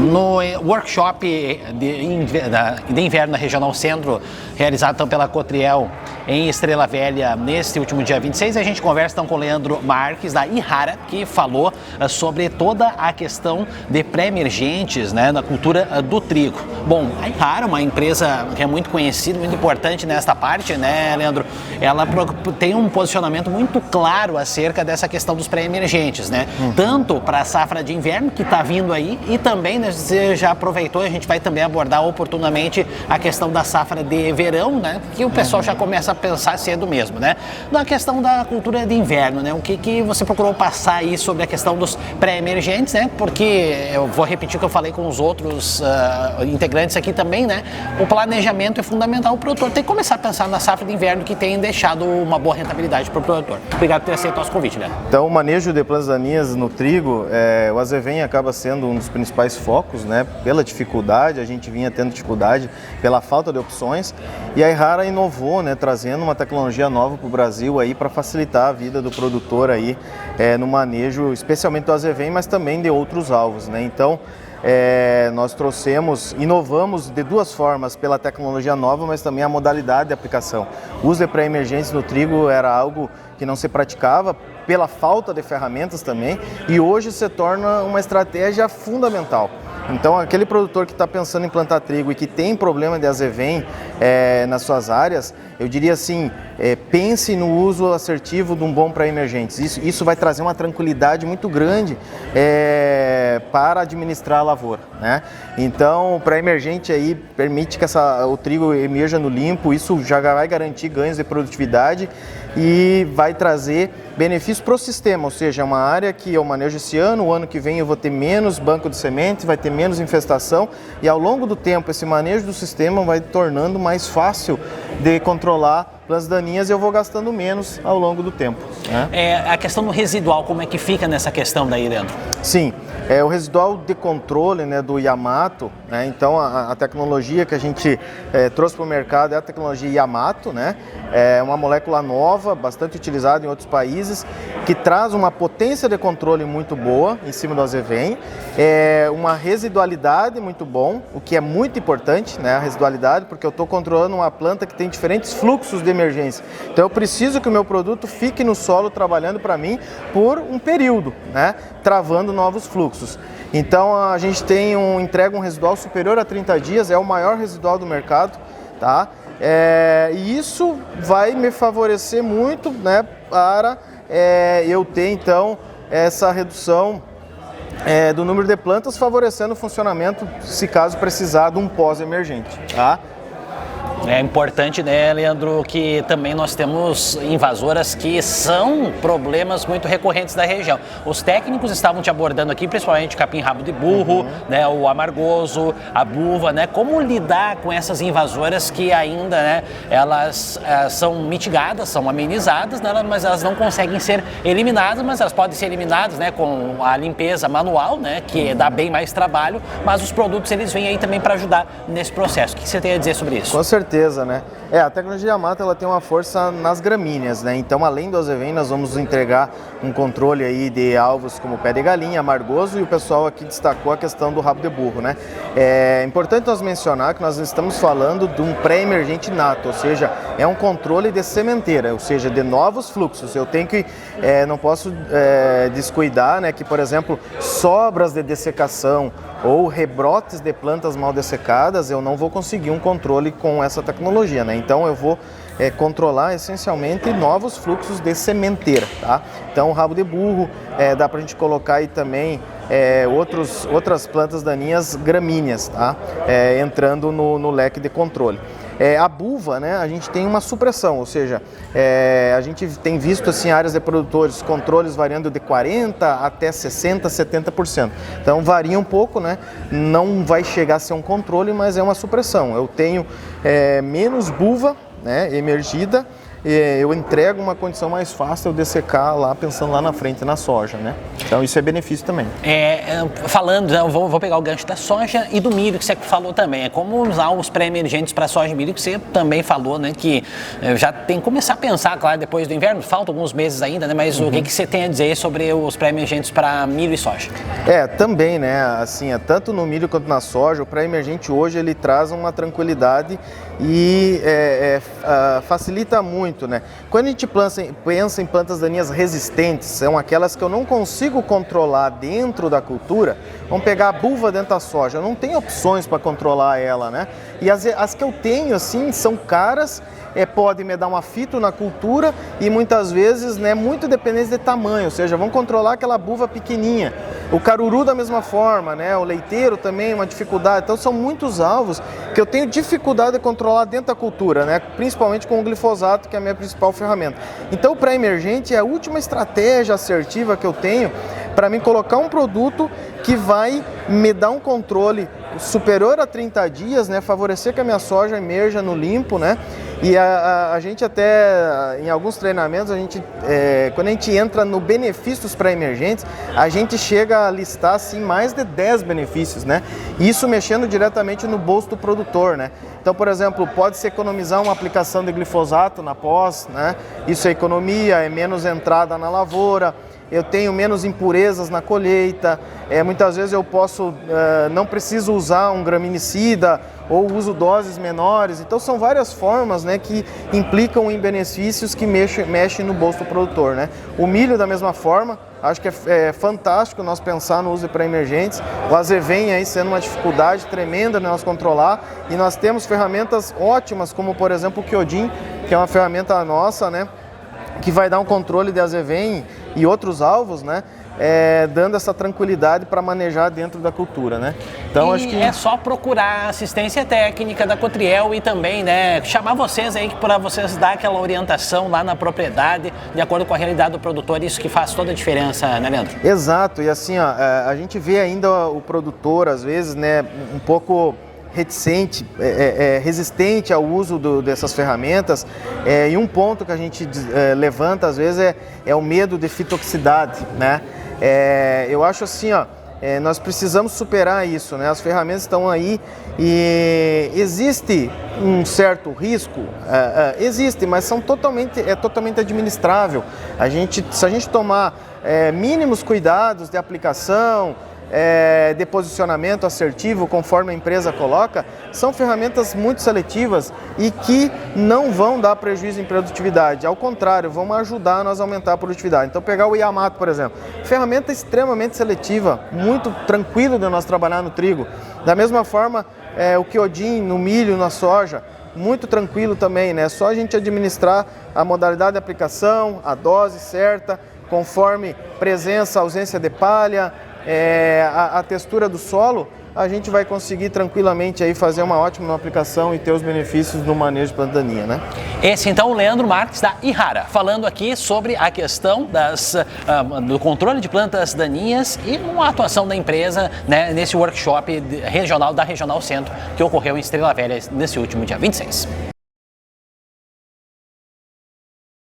No workshop de inverno na Regional Centro, realizado então pela Cotriel em Estrela Velha neste último dia 26, a gente conversa então com o Leandro Marques da Yara, que falou sobre toda a questão de pré-emergentes, né, na cultura do trigo. Bom, a Yara, uma empresa que é muito conhecida, muito importante nesta parte, né, Leandro, ela tem um posicionamento muito claro acerca dessa questão dos pré-emergentes, né, tanto para a safra de inverno que está vindo aí e também, né, você já aproveitou, a gente vai também abordar oportunamente a questão da safra de verão, né, que o pessoal já começa a pensar cedo mesmo, né. Na questão da cultura de inverno, né, o que você procurou passar aí sobre a questão dos pré-emergentes, né, porque eu vou repetir o que eu falei com os outros integrantes aqui também, né, o planejamento é fundamental, o produtor tem que começar a pensar na safra de inverno que tem deixado uma boa rentabilidade para o produtor. Obrigado por ter aceito o nosso convite, né. Então, o manejo de plantas daninhas no trigo, o azevém acaba sendo um dos principais focos, né, pela dificuldade, a gente vinha tendo dificuldade pela falta de opções, e a Yara inovou, né, trazendo uma tecnologia nova para o Brasil aí para facilitar a vida do produtor aí no manejo, especialmente do azevém, mas também de outros alvos, né. Então, nós inovamos de duas formas, pela tecnologia nova, mas também a modalidade de aplicação. O uso de pré-emergentes no trigo era algo que não se praticava pela falta de ferramentas também, e hoje se torna uma estratégia fundamental. Então, aquele produtor que está pensando em plantar trigo e que tem problema de azevém nas suas áreas, eu diria assim, pense no uso assertivo de um bom pré-emergentes. Isso vai trazer uma tranquilidade muito grande para administrar a lavoura, né? Então, o pré-emergente aí permite que o trigo emerja no limpo, isso já vai garantir ganhos de produtividade e vai trazer benefícios para o sistema, ou seja, é uma área que eu manejo esse ano, o ano que vem eu vou ter menos banco de sementes, vai ter menos infestação, e ao longo do tempo esse manejo do sistema vai tornando mais fácil de controlar plantas daninhas e eu vou gastando menos ao longo do tempo, né? A questão do residual, como é que fica nessa questão daí dentro? Sim, o residual de controle, né, do Yamato, né, então a tecnologia que a gente trouxe para o mercado é a tecnologia Yamato, né, é uma molécula nova, bastante utilizada em outros países, que traz uma potência de controle muito boa em cima do azevém, uma residualidade muito bom, o que é muito importante, né, a residualidade, porque eu estou controlando uma planta que tem diferentes fluxos de emergência. Então eu preciso que o meu produto fique no solo trabalhando para mim por um período, né, travando novos fluxos. Então a gente entrega um residual superior a 30 dias, é o maior residual do mercado, tá? E isso vai me favorecer muito, né, para eu ter então essa redução do número de plantas, favorecendo o funcionamento, se caso precisar de um pós-emergente, tá? É importante, né, Leandro, que também nós temos invasoras que são problemas muito recorrentes da região. Os técnicos estavam te abordando aqui, principalmente o capim-rabo de burro, né, o amargoso, a buva, né, como lidar com essas invasoras que ainda, né, elas são mitigadas, são amenizadas, né, mas elas não conseguem ser eliminadas, mas elas podem ser eliminadas, né, com a limpeza manual, né, que dá bem mais trabalho, mas os produtos eles vêm aí também para ajudar nesse processo. O que você tem a dizer sobre isso? Com certeza, né? A tecnologia Yamato, ela tem uma força nas gramíneas, né? Então, além do azevém, nós vamos entregar um controle aí de alvos como pé de galinha, amargoso, e o pessoal aqui destacou a questão do rabo de burro, né? É importante nós mencionar que nós estamos falando de um pré-emergente nato, ou seja, é um controle de sementeira, ou seja, de novos fluxos. Eu tenho que, não posso descuidar, né, que, por exemplo, sobras de dessecação ou rebrotes de plantas mal dessecadas, eu não vou conseguir um controle com essa tecnologia, né? Então eu vou controlar essencialmente novos fluxos de sementeira, tá? Então o rabo de burro, dá pra gente colocar aí também outras plantas daninhas gramíneas, tá? Entrando no leque de controle. A buva, né, a gente tem uma supressão, ou seja, a gente tem visto assim, áreas de produtores, controles variando de 40% até 60%, 70%. Então varia um pouco, né, não vai chegar a ser um controle, mas é uma supressão. Eu tenho menos buva, né, emergida, eu entrego uma condição mais fácil de secar lá, pensando lá na frente na soja, né? Então isso é benefício também. Falando, eu vou pegar o gancho da soja e do milho que você falou também. É como usar os pré-emergentes para soja e milho, que você também falou, né? Que já tem que começar a pensar, claro, depois do inverno, faltam alguns meses ainda, né? Mas o que você tem a dizer sobre os pré-emergentes para milho e soja? Também, né? Assim, tanto no milho quanto na soja, o pré-emergente hoje ele traz uma tranquilidade e facilita muito, né? Quando a gente pensa em plantas daninhas resistentes, são aquelas que eu não consigo controlar dentro da cultura. Vamos pegar a buva dentro da soja, eu não tenho opções para controlar ela, né? E as que eu tenho, assim, são caras, pode me dar uma fito na cultura e muitas vezes, né, muito dependente de tamanho, ou seja, vão controlar aquela buva pequenininha. O caruru da mesma forma, né? O leiteiro também uma dificuldade. Então são muitos alvos que eu tenho dificuldade de controlar dentro da cultura, né? Principalmente com o glifosato, que é a minha principal ferramenta. Então o pré-emergente é a última estratégia assertiva que eu tenho para mim colocar um produto que vai me dar um controle superior a 30 dias, né? Favorecer que a minha soja emerja no limpo, né? E a gente até, em alguns treinamentos, quando a gente entra no benefícios pré-emergentes, a gente chega a listar assim, mais de 10 benefícios, né? Isso mexendo diretamente no bolso do produtor, né? Então, por exemplo, pode-se economizar uma aplicação de glifosato na pós, né? Isso é economia, é menos entrada na lavoura, eu tenho menos impurezas na colheita, muitas vezes eu não preciso usar um graminicida ou uso doses menores. Então são várias formas, né, que implicam em benefícios que mexem no bolso do produtor, né? O milho da mesma forma, acho que é fantástico nós pensar no uso de pré-emergentes. O azevém aí sendo uma dificuldade tremenda de nós controlar e nós temos ferramentas ótimas como, por exemplo, o Kyodin, que é uma ferramenta nossa, né, que vai dar um controle de azevém e outros alvos, né? Dando essa tranquilidade para manejar dentro da cultura, né? Então acho que é só procurar assistência técnica da Cotriel e também, né, chamar vocês aí para vocês dar aquela orientação lá na propriedade, de acordo com a realidade do produtor, isso que faz toda a diferença, né, Leandro? Exato, e assim, ó, a gente vê ainda o produtor às vezes, né, um pouco reticente, resistente ao uso dessas ferramentas, e um ponto que a gente levanta às vezes é o medo de fitoxicidade, né? Eu acho assim, ó, nós precisamos superar isso, né? As ferramentas estão aí e existe um certo risco, existe, mas é totalmente administrável. Se a gente tomar mínimos cuidados de aplicação, de posicionamento assertivo, conforme a empresa coloca, são ferramentas muito seletivas e que não vão dar prejuízo em produtividade, ao contrário, vão ajudar nós a aumentar a produtividade. Então pegar o Yamato, por exemplo, ferramenta extremamente seletiva, muito tranquilo de nós trabalhar no trigo. Da mesma forma, o Kyodin no milho, na soja, muito tranquilo também, né? Só a gente administrar a modalidade de aplicação, a dose certa, conforme presença, ausência de palha, a textura do solo, a gente vai conseguir tranquilamente aí fazer uma ótima aplicação e ter os benefícios do manejo de planta daninha, né? Esse então o Leandro Marques da Yara, falando aqui sobre a questão do controle de plantas daninhas e uma atuação da empresa, né, nesse workshop regional da Regional Centro que ocorreu em Estrela Velha nesse último dia 26.